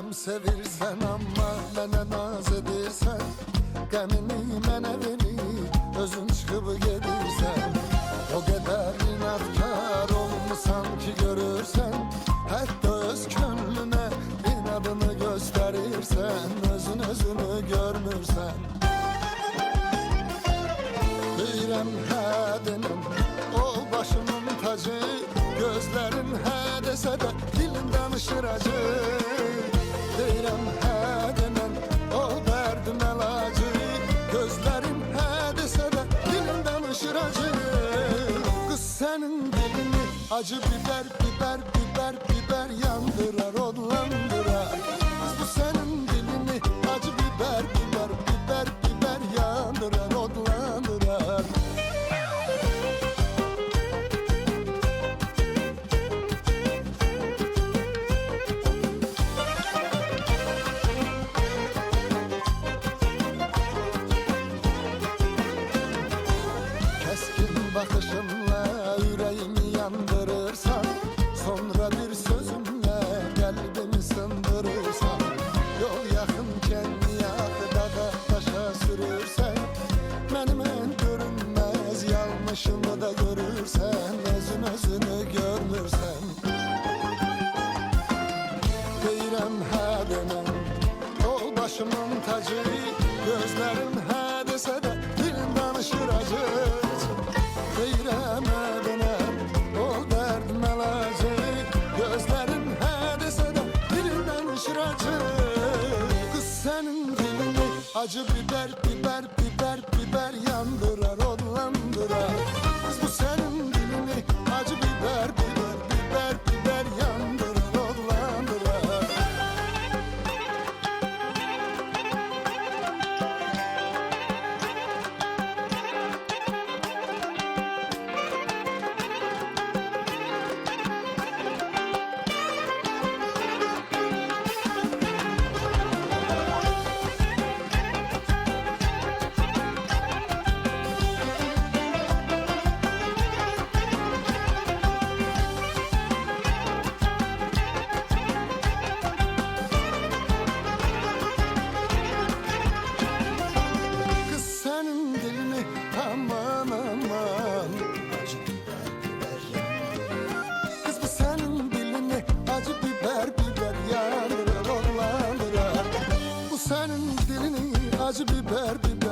Bilirəm sevirsən amma mənə naz edirsən, qəmini mənə verib özün çıxıb gedirsən. O qədər inadkar olmusan ki görürsən, hətta öz könlünə inadını göstərirsən, özünü görmürsən. Deyirəm hə denəm, ol başımın tacı, gözlərin hə desə də dilin danışır acı. Deyirəm hə denəm, ol dərdim əlacı, gözlərin hə desə də dilin danışır acı. Qız sənin dilini acı biber, biber, biber, biber yandırar, odlandırar. Qız bu sənin dilini acı biber, biber, biber, biber yandırar, odlandırar. Keskin bakışınla yüreğimi yandırırsan, sonra bir sözünle kalbimi sındırırsan, yol yakınken yağı dağa taşa sürürsen, benim en görünmez yanlışımı da görürsen, özünü görmürsen. Deyirəm hə denəm, ol başımın tacı, gözlerim hə desə də dilin danışır acı. Deyirəm hə denəm, ol dərdim əlacı, gözlərin hə desə də dilin danışır acı. Qız sənin dilini acı biber, biber, biber, biber yandırar, odlandırar. Qız bu sənin dilini acı biber, biber, biber, biber yandırar, odlandırar. Aman aman, kız bu senin dilini acı biber, biber yandırar, odlandırar. Bu senin dilini acı biber, biber